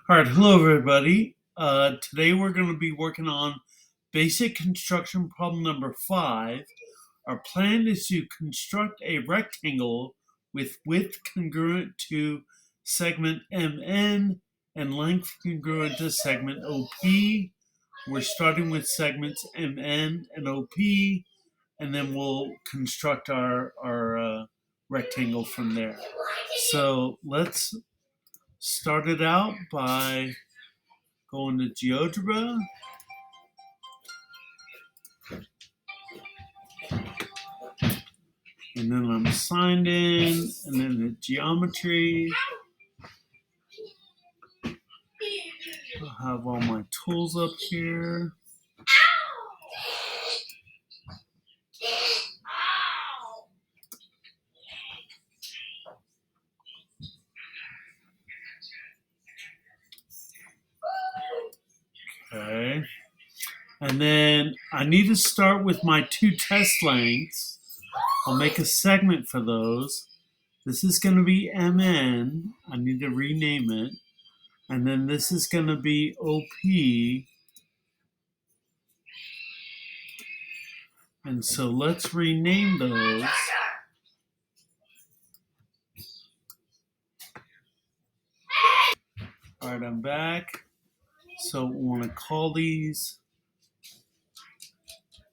All right, hello everybody. Today we're going to be working on basic construction problem number 5. Our plan is to construct a rectangle with width congruent to segment MN and length congruent to segment OP. We're starting with segments MN and OP, and then we'll construct our rectangle from there. So let's start it out by going to GeoGebra, and then I'm signed in, and then the geometry. I'll have all my tools up here. Okay. And then I need to start with my 2 test lengths. I'll make a segment for those. This is going to be MN. I need to rename it. And then this is going to be OP. And so let's rename those. All right, I'm back. So we want to call these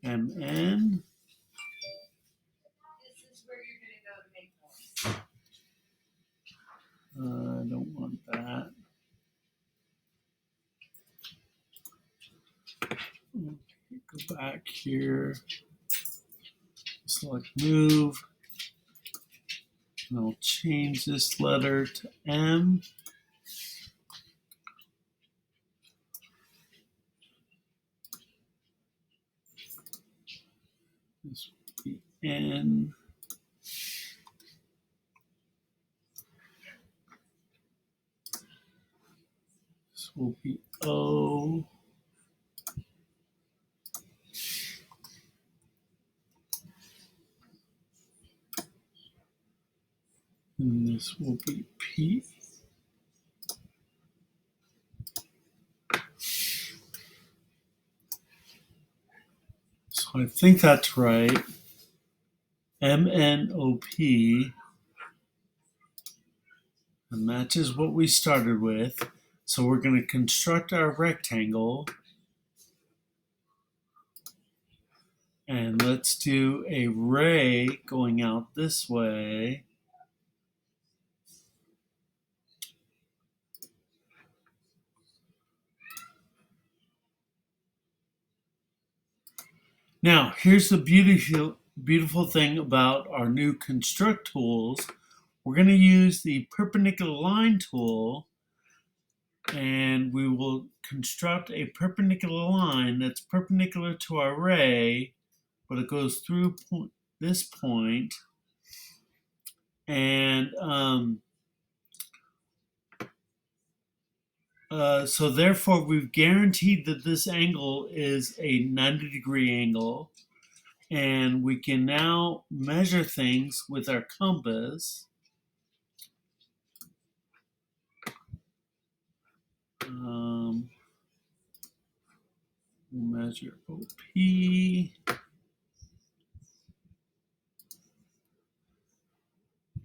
MN. I don't want that. Go back here. Select move. And I'll change this letter to M. This will be N. This will be O. And this will be P. So I think that's right. MNOP. And matches what we started with. So we're going to construct our rectangle. And let's do a ray going out this way. Now, here's the beautiful thing about our new construct tools. We're going to use the perpendicular line tool, and we will construct a perpendicular line that's perpendicular to our ray, but it goes through this point. And so therefore, we've guaranteed that this angle is a 90-degree angle. And we can now measure things with our compass. We'll measure OP.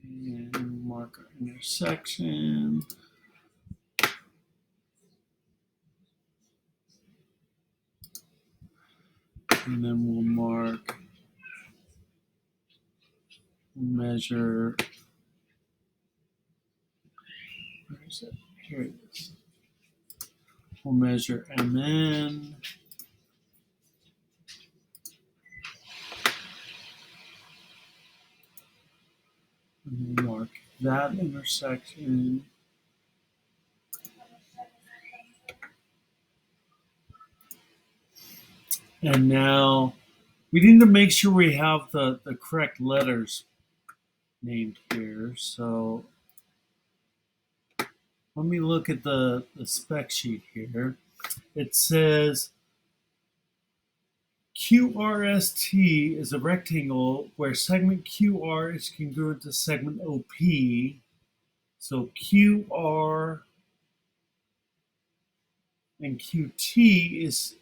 And mark our intersection. And then we'll measure, where is it? Here it is. We'll measure MN. And we'll mark that intersection. And now we need to make sure we have the correct letters named here. So let me look at the spec sheet here. It says QRST is a rectangle where segment QR is congruent to segment OP. So QR and QT is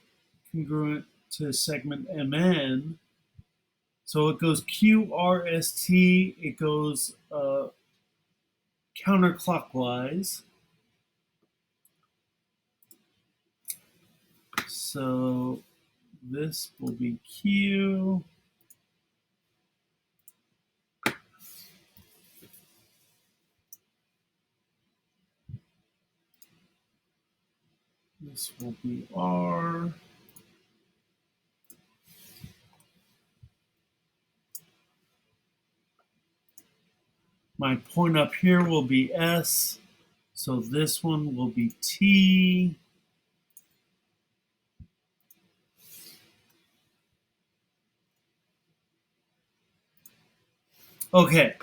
congruent to segment MN. So it goes QRST, it goes counterclockwise. So this will be Q. This will be R. My point up here will be S. So this one will be T. Okay,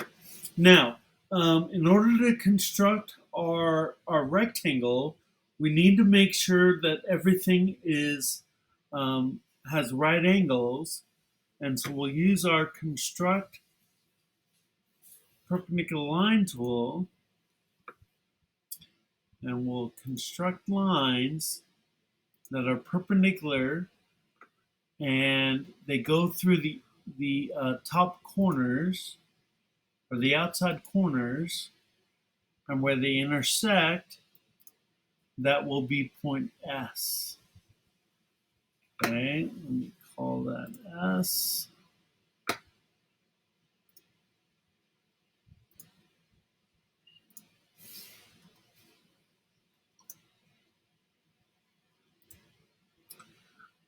now in order to construct our rectangle, we need to make sure that everything is has right angles, and so we'll use our construct perpendicular line tool, and we'll construct lines that are perpendicular, and they go through the top corners or the outside corners, and where they intersect, that will be point S. Okay, let me call that S.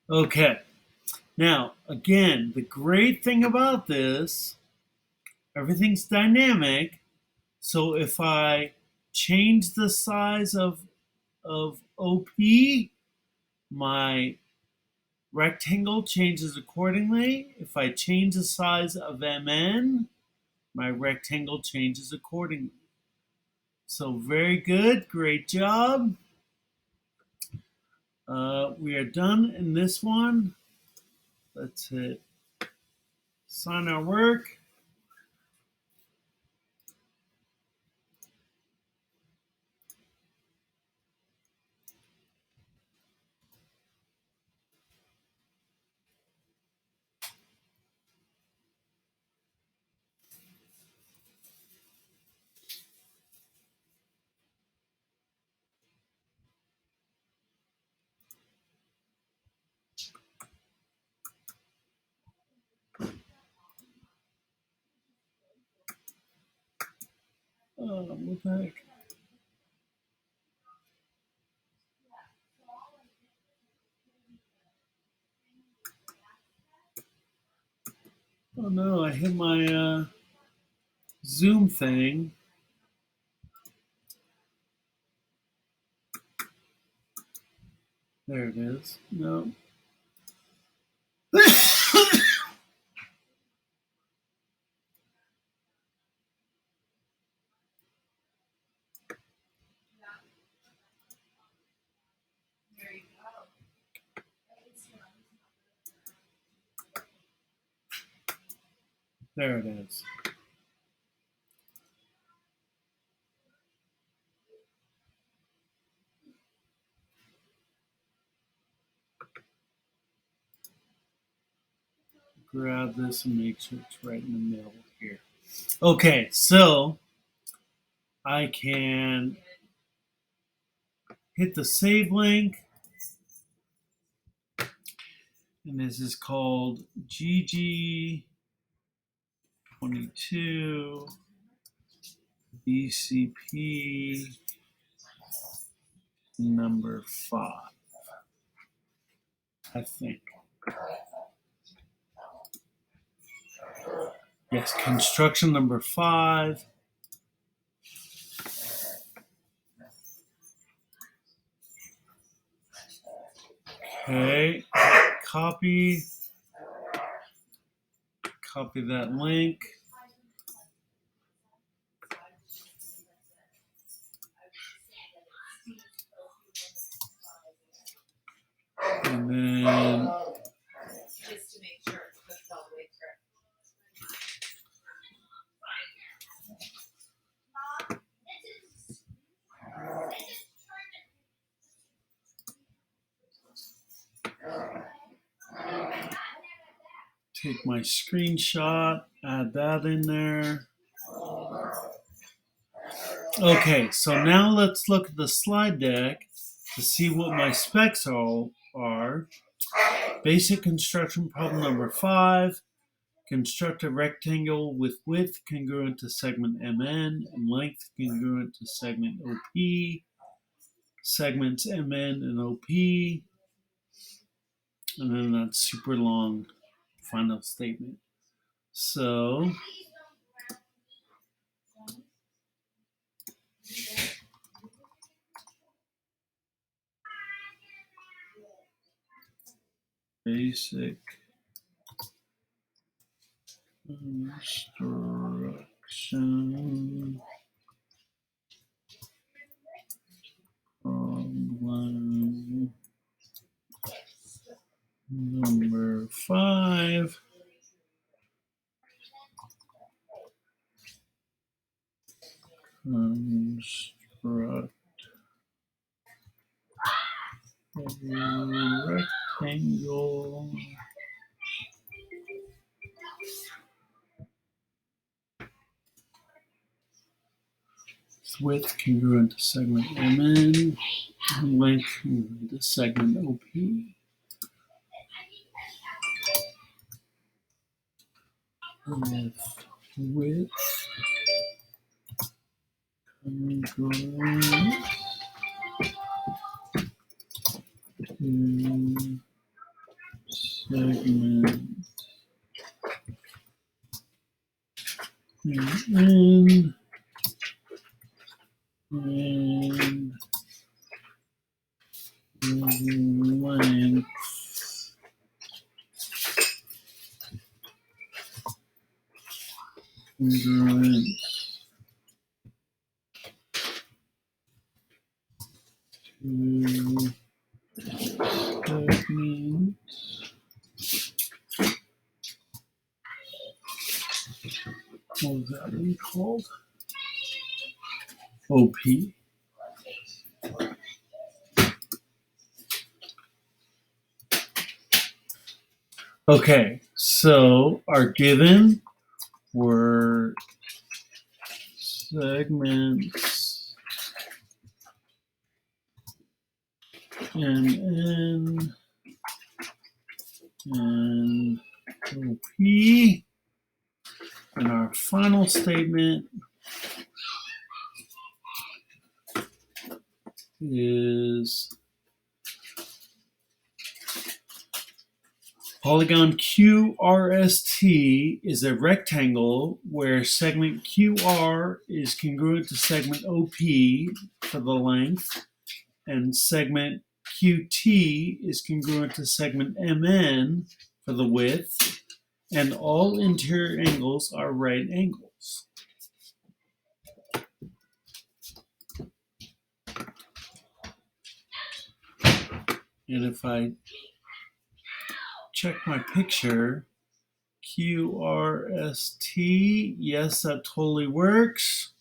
Okay, now again, the great thing about this, everything's dynamic. So if I change the size of OP, my rectangle changes accordingly. If I change the size of MN, my rectangle changes accordingly. So very good, great job. We are done in this one. Let's hit sign our work. What the heck? Oh no, I hit my Zoom thing. There it is. No. There it is. Grab this and make sure it's right in the middle here. Okay, so I can hit the save link, and this is called GG22 BCP number 5, I think. Yes, construction number 5. Okay, copy that link. And then just to make sure it's cooked all the way through. Take my screenshot, add that in there. Okay, so now let's look at the slide deck to see what my specs all are. Basic construction problem number 5. Construct a rectangle with width congruent to segment MN and length congruent to segment OP. Segments MN and OP. And then that super long final statement. So basic construction problem number 5. Construct a rectangle width congruent to segment MN and length congruent to segment OP. With width congruent to segment MN and length congruent to segment. What was that one called? OP. Okay, so our given were segments MN and OP, and our final statement is polygon QRST is a rectangle where segment QR is congruent to segment OP for the length, and segment QT is congruent to segment MN for the width, and all interior angles are right angles. And if I check my picture, QRST, yes, that totally works.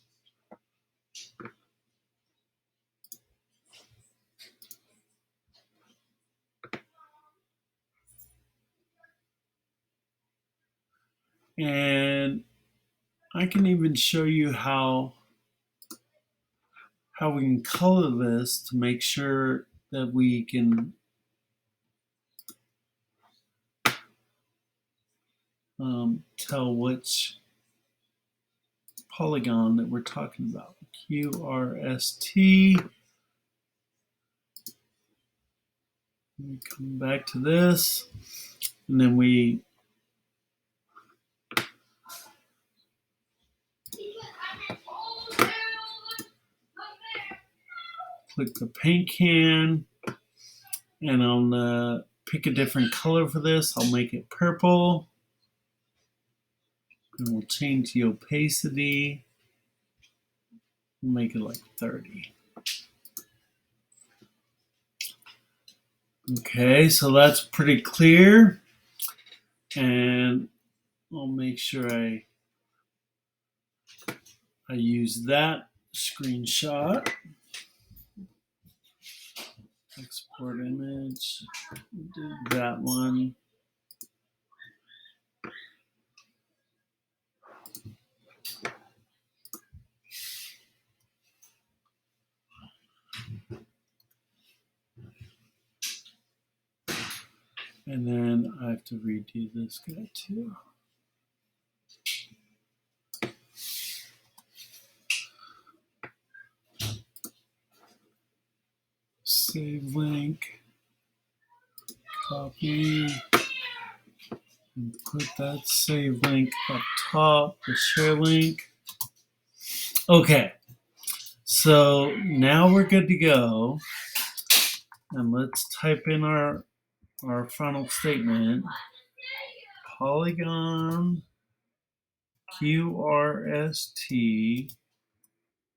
And I can even show you how we can color this to make sure that we can tell which polygon that we're talking about. QRST. We come back to this, and then we click the paint can, and I'll pick a different color for this. I'll make it purple, and we'll change the opacity. We'll make it like 30. Okay, so that's pretty clear, and I'll make sure I use that screenshot. Export image. Do that one. And then I have to redo this guy too. Save link, copy, and put that save link up top, the share link. Okay, so now we're good to go. And let's type in our final statement. Polygon QRST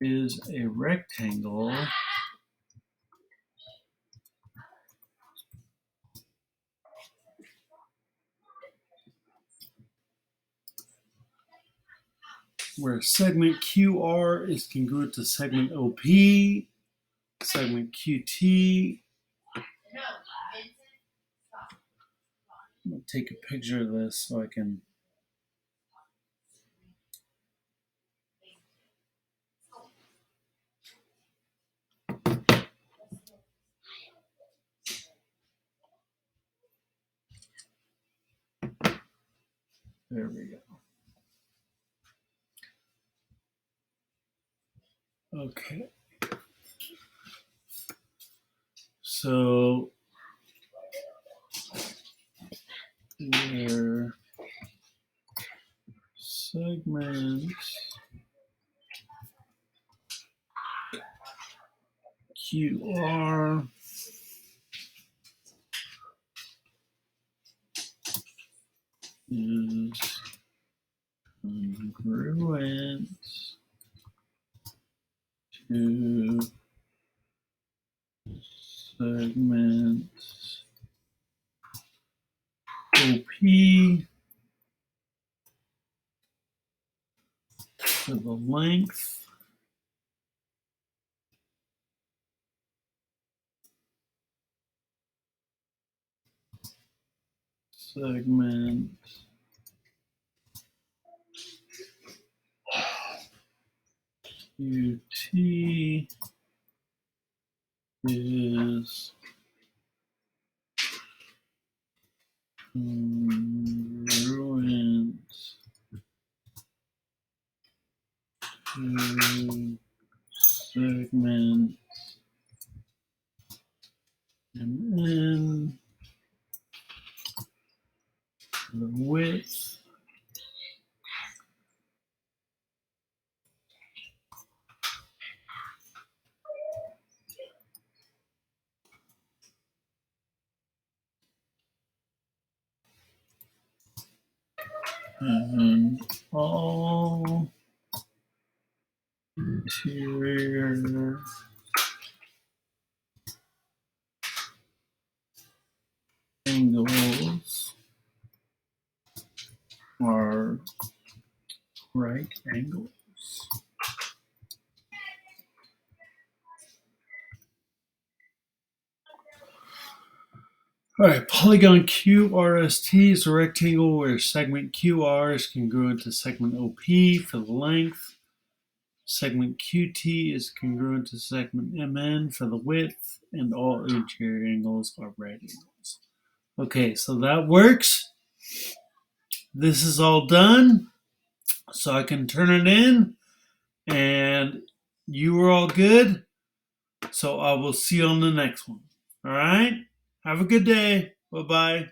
is a rectangle where segment QR is congruent to segment OP, segment QT. No, Vincent, stop. I'm going to take a picture of this so I can. There we go. Okay. So where segment QR is congruent to segment OP to the length segment QT is congruent to segment MN, the width and all interior angles are right angles. All right, polygon QRST is a rectangle where segment QR is congruent to segment OP for the length. Segment QT is congruent to segment MN for the width, and all interior angles are right angles. Okay, so that works. This is all done, so I can turn it in, and you are all good. So I will see you on the next one. All right? Have a good day. Bye-bye.